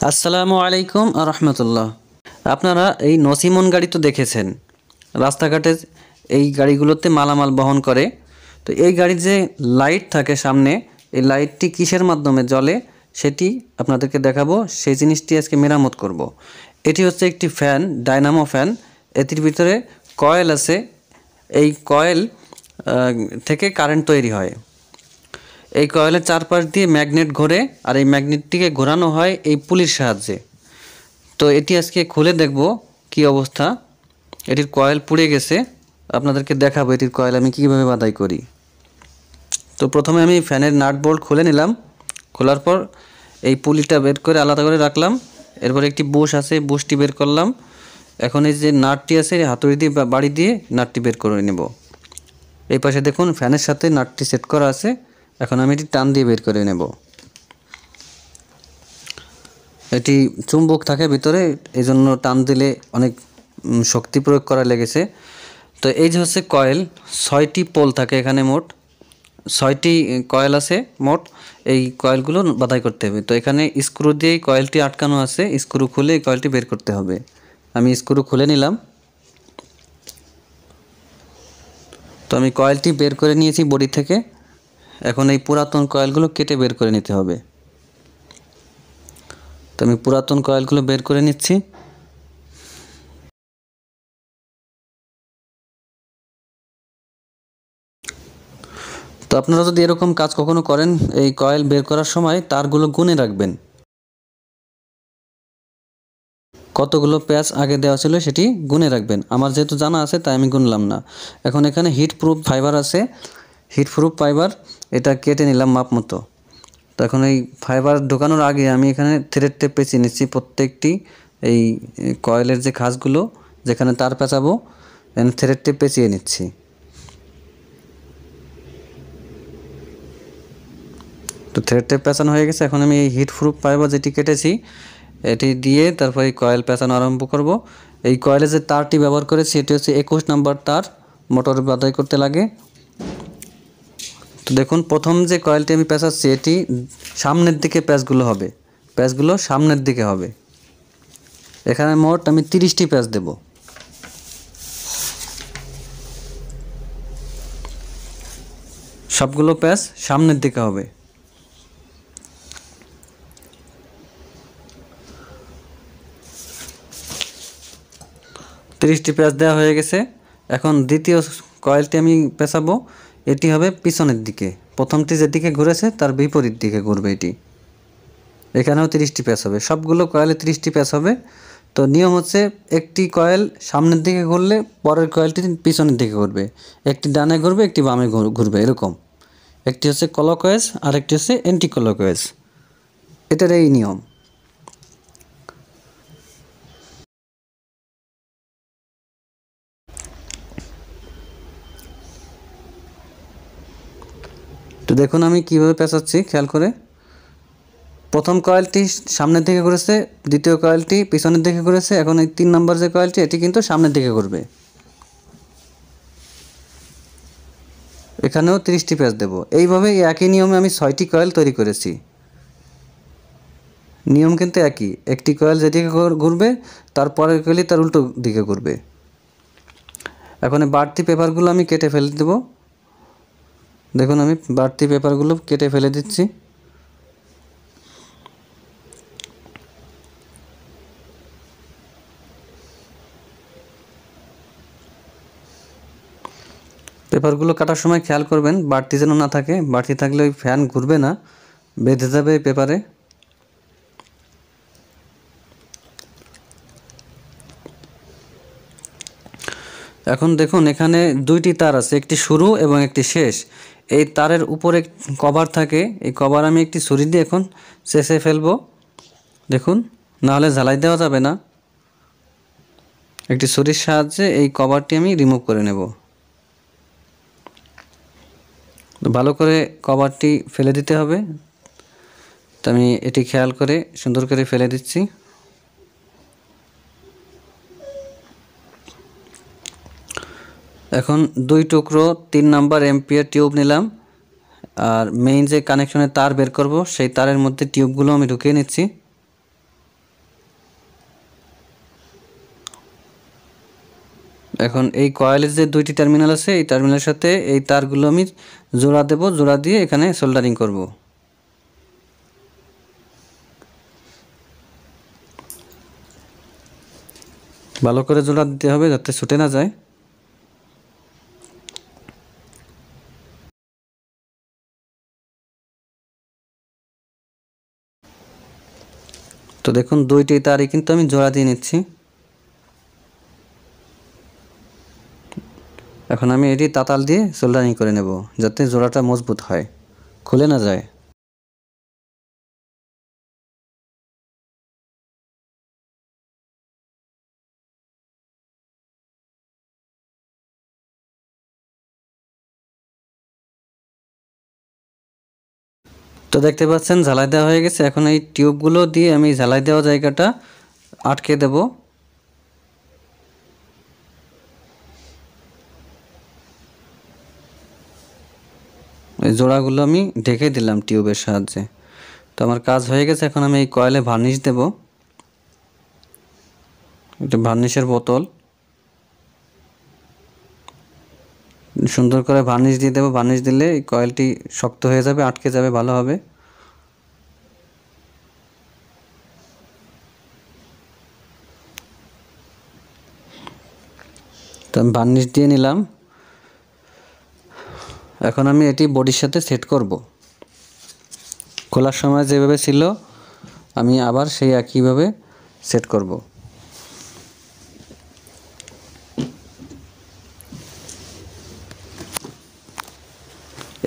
আসসালামু আলাইকুম রহমতুল্লাহ। আপনারা এই নসিমন গাড়ি তো দেখেছেন, রাস্তাঘাটে এই গাড়িগুলোতে মালামাল বহন করে। তো এই গাড়ির যে লাইট থাকে সামনে, এই লাইটটি কিসের মাধ্যমে জ্বলে সেটি আপনাদেরকে দেখাবো। সেই জিনিসটি আজকে মেরামত করব। এটি হচ্ছে একটি ফ্যান, ডায়নামো ফ্যান। এটির ভিতরে কয়েল আছে। এই কয়েল থেকে কারেন্ট তৈরি হয়। এই কয়েলের চারপাশ দিয়ে ম্যাগনেট ঘোরে, আর এই ম্যাগনেটটিকে ঘোরানো হয় এই পুলির সাহায্যে। তো এটি আজকে খুলে দেখব কি অবস্থা। এটির কয়েল পুড়ে গেছে, আপনাদেরকে দেখাবো এটির কয়েল আমি কীভাবে বাদাই করি। তো প্রথমে আমি ফ্যানের নাট বোল্ট খুলে নিলাম। খোলার পর এই পুলিটা বের করে আলাদা করে রাখলাম। এরপর একটি বুশ আছে, বুশটি বের করলাম। এখন এই যে নাটটি আছে, হাতুড়ি দিয়ে বাড়ি দিয়ে নাটটি বের করে নেব। এই পাশে দেখুন ফ্যানের সাথে নাটটি সেট করা আছে। এখন আমি এটি টান দিয়ে বের করে নেব। এটি চুম্বক থাকে ভিতরে, এই জন্য টান দিলে অনেক শক্তি প্রয়োগ করা লেগেছে। তো এই যে হচ্ছে কয়েল, 6টি পোল থাকে এখানে, মোট 6টি কয়েল আছে মোট। এই কয়েলগুলো বাধাই করতে হবে। তো এখানে স্ক্রু দিয়েই কয়েলটি আটকানো আছে, স্ক্রু খুলে এই কয়েলটি বের করতে হবে। আমি স্ক্রু খুলে নিলাম। তো আমি কয়েলটি বের করে নিয়েছি বডি থেকে। এখন এই পুরাতন কয়েলগুলো কেটে বের করে নিতে হবে। তো আমি পুরাতন কয়েলগুলো বের করে নিচ্ছি। তো আপনারা যদি এরকম কাজ কখনো করেন, এই কয়েল বের করার সময় তারগুলো গুনে রাখবেন, কতগুলো প্যাচ আগে দেওয়া ছিল সেটি গুনে রাখবেন। আমার যেহেতু জানা আছে তাই আমি গুনলাম না। এখন এখানে হিট প্রুফ ফাইবার আছে, হিট প্রুফ ফাইবার, এটা কেটে নিলাম মাপ মতো। তো এখন এই ফাইবার ঢোকানোর আগে আমি এখানে থ্রেড টেপ পেঁচিয়ে নিচ্ছি প্রত্যেকটি এই কয়েলের যে খাঁজগুলো যেখানে তার পেঁচাবো, এখানে থ্রেড টেপ পেঁচিয়ে নিচ্ছি। তো থ্রেড টেপ পেঁচানো হয়ে গেছে। এখন আমি এই হিট প্রুফ ফাইবার যেটি কেটেছি এটি দিয়ে তারপরে কয়েল পেঁচানো আরম্ভ করব। এই কয়েলে যে তারটি ব্যবহার করেছি এটি হচ্ছে 21 নম্বর তার, মোটর বাধাই করতে লাগে। তো দেখুন প্রথম যে কয়েলটি আমি পেঁচাচ্ছি এটি সামনের দিকে প্যাচগুলো হবে, প্যাচগুলো সামনের দিকে হবে। এখানে মোট আমি 30টি প্যাচ দেব। সবগুলো প্যাচ সামনের দিকে হবে। টি প্যাচ দেওয়া হয়ে গেছে। এখন দ্বিতীয় কয়েলটি আমি পেঁচাবো, এটি হবে পিছনের দিকে। প্রথমটি যেদিকে ঘুরেছে তার বিপরীত দিকে ঘুরবে এটি। এখানেও 30টি প্যাচ হবে, সবগুলো কয়েলে 30টি প্যাচ হবে। তো নিয়ম হচ্ছে একটি কয়েল সামনের দিকে ঘুরলে পরের কয়েলটি পিছনের দিকে ঘুরবে, একটি ডানে ঘুরবে একটি বামে ঘুরবে, এরকম। একটি হচ্ছে ক্লকওয়াইজ আর একটি হচ্ছে অ্যান্টি ক্লকওয়াইজ, এটার এই নিয়ম। তো দেখুন আমি কীভাবে পেঁচাচ্ছি খেয়াল করে। প্রথম কয়েলটি সামনের দিকে ঘুরেছে, দ্বিতীয় কয়েলটি পিছনের দিকে ঘুরেছে। এখন এই 3 নম্বর যে কয়েলটি এটি কিন্তু সামনের দিকে ঘুরবে। এখানেও 30টি প্যাচ দেব। এইভাবে একই নিয়মে আমি 6টি কয়েল তৈরি করেছি। নিয়ম কিন্তু একই, একটি কয়েল যেদিকে ঘুরবে তারপরের কয়েলই তার উল্টো দিকে ঘুরবে। এখন বাড়তি পেপারগুলো আমি কেটে ফেলে দেব। দেখুন আমি বাড়তি পেপারগুলো কেটে ফেলে দিচ্ছি। পেপারগুলো কাটার সময় খেয়াল করবেন বাড়তি যেন না থাকে, বাড়তি থাকলে ওই ফ্যান ঘুরবে না, বেঁধে যাবে পেপারে। এখন দেখুন এখানে 2টি তার আছে, একটি শুরু এবং একটি শেষ। এই তারের উপরে কভার থাকে, এই কভার আমি একটি ছুরি দিয়ে এখন চেঁচে ফেলবো। দেখুন, নাহলে ঝালাই দেওয়া যাবে না। একটি ছুরির সাহায্যে এই কভারটি আমি রিমুভ করে নেব। ভালো করে কভারটি ফেলে দিতে হবে। তো আমি এটি খেয়াল করে সুন্দর করে ফেলে দিচ্ছি। এখন 2 টুকরো 3 নাম্বার এম্পিয়ার টিউব নিলাম, আর মেইন যে কানেকশনের তার বের করব সেই তারের মধ্যে টিউবগুলো আমি ঢুকিয়ে নিচ্ছি। এখন এই কয়েলের যে দুইটি টার্মিনাল আছে এই টার্মিনালের সাথে এই তারগুলো আমি জোড়া দেব, জোড়া দিয়ে এখানে সোল্ডারিং করব। ভালো করে জোড়া দিতে হবে যাতে ছুটে না যায়। তো দেখুন দুইটি তারই কিন্তু আমি জোড়া দিয়ে নিচ্ছি। এখন আমি এটি তাতাল দিয়ে সোল্ডারিং করে নেব যাতে জোড়াটা মজবুত হয়, খুলে না যায়। তো দেখতে পাচ্ছেন ঝালাই দেওয়া হয়ে গেছে। এখন এই টিউবগুলো দিয়ে আমি ঝালাই দেওয়া জায়গাটা আটকে দেব। এই জোড়াগুলো আমি ঢেকে দিলাম টিউবের সাহায্যে। তো আমার কাজ হয়ে গেছে। এখন আমি এই কয়েলে ভার্নিশ দেব, একটা ভার্নিশের বোতল সুন্দর করে ভার্নিশ দিয়ে দেবো। ভার্নিশ দিলে এই কয়েলটি শক্ত হয়ে যাবে, আটকে যাবে ভালোভাবে। তো আমি ভার্নিশ দিয়ে নিলাম। এখন আমি এটি বডির সাথে সেট করব। খোলার সময় যেভাবে ছিল আমি আবার সেই একইভাবে সেট করব।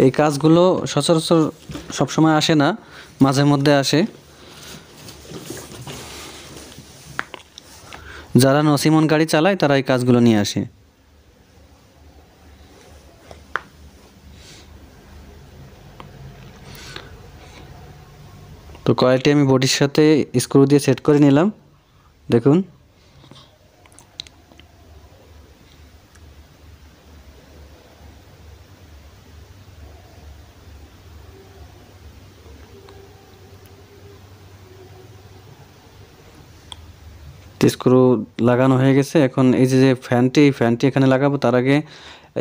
এই কাজগুলো সচরাচর সবসময় আসে না, মাঝে মধ্যে আসে। যারা নসিমন গাড়ি চালায় তারা এই কাজগুলো নিয়ে আসে। তো কয়েলটি আমি বডির সাথে স্ক্রু দিয়ে সেট করে নিলাম। দেখুন স্ক্রু লাগানো হয়ে গেছে। এখন এই যে ফ্যানটি, এই ফ্যানটি এখানে লাগাবো তার আগে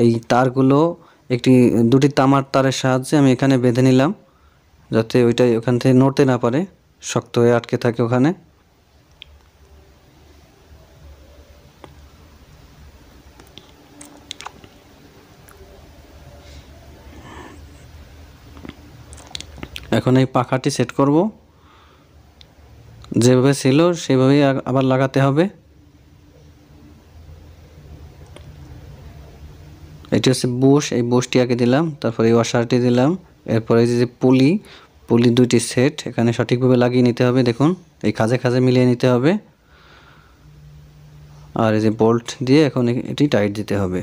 এই তারগুলো দুটি তামার তারের সাহায্যে আমি এখানে বেঁধে নিলাম যাতে ওইটা ওখান থেকে নড়তে না পারে, শক্ত হয়ে আটকে থাকে ওখানে। এখন এই পাখাটি সেট করব, যেভাবে ছিল সেভাবেই আবার লাগাতে হবে। এটি হচ্ছে বুশ, এই বুশটি আগে দিলাম, তারপরে এই ওয়াশারটি দিলাম, এরপরে এই যে পুলি দুইটি সেট এখানে সঠিকভাবে লাগিয়ে নিতে হবে। দেখুন এই খাঁজে খাঁজে মিলিয়ে নিতে হবে। আর এই যে বোল্ট দিয়ে এখন এটি টাইট দিতে হবে।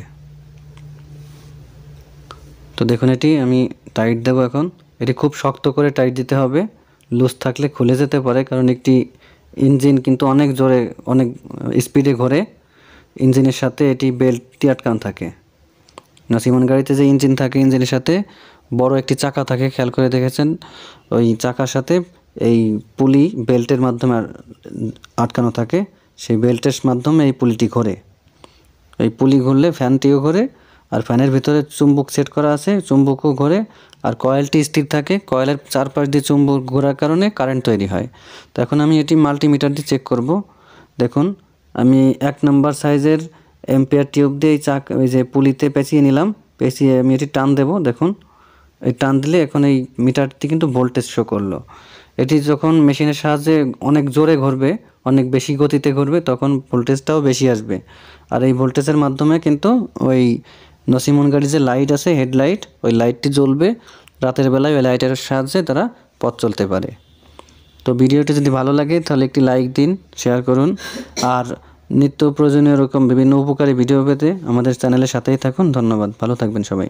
তো দেখুন এটি আমি টাইট দেবো। এখন এটি খুব শক্ত করে টাইট দিতে হবে, লুজ থাকলে খুলে যেতে পারে, কারণ একটি ইঞ্জিন কিন্তু অনেক জোরে অনেক স্পিডে ঘোরে। ইঞ্জিনের সাথে এটি বেল্টটি আটকানো থাকে। নসিমন গাড়িতে যে ইঞ্জিন থাকে, ইঞ্জিনের সাথে বড় একটি চাকা থাকে, খেয়াল করে দেখেছেন। ওই চাকার সাথে এই পুলি বেল্টের মাধ্যমে আটকানো থাকে, সেই বেল্টের মাধ্যমে এই পুলিটি ঘোরে। এই পুলি ঘুরলে ফ্যানটিও ঘোরে, আর ফ্যানের ভিতরে চুম্বক সেট করা আছে, চুম্বকও ঘোরে, আর কয়েলটি স্থির থাকে। কয়েলের চারপাশ দিয়ে চুম্বক ঘোরার কারণে কারেন্ট তৈরি হয়। তো এখন আমি এটি মাল্টিমিটার দিয়ে চেক করব। দেখুন আমি 1 নম্বর সাইজের এম্পিয়ার টিউব দিয়ে এই যে পুলিতে পেঁচিয়ে নিলাম, পেঁচিয়ে আমি এটি টান দেব। দেখুন এই টান দিলে এখন এই মিটারটি কিন্তু ভোল্টেজ শো করলো। এটি যখন মেশিনের সাহায্যে অনেক জোরে ঘুরবে, অনেক বেশি গতিতে ঘুরবে, তখন ভোল্টেজটাও বেশি আসবে। আর এই ভোল্টেজের মাধ্যমে কিন্তু ওই নসিমন গাড়ির যে লাইট আছে, হেডলাইট, ওই লাইটটি জ্বলবে রাতের বেলায়। ওই লাইটের সাহায্যে তারা পথ চলতে পারে। তো ভিডিওটি যদি ভালো লাগে তাহলে একটি লাইক দিন, শেয়ার করুন, আর নিত্য প্রয়োজনীয় এরকম বিভিন্ন উপকারী ভিডিও পেতে আমাদের চ্যানেলের সাথেই থাকুন। ধন্যবাদ, ভালো থাকবেন সবাই।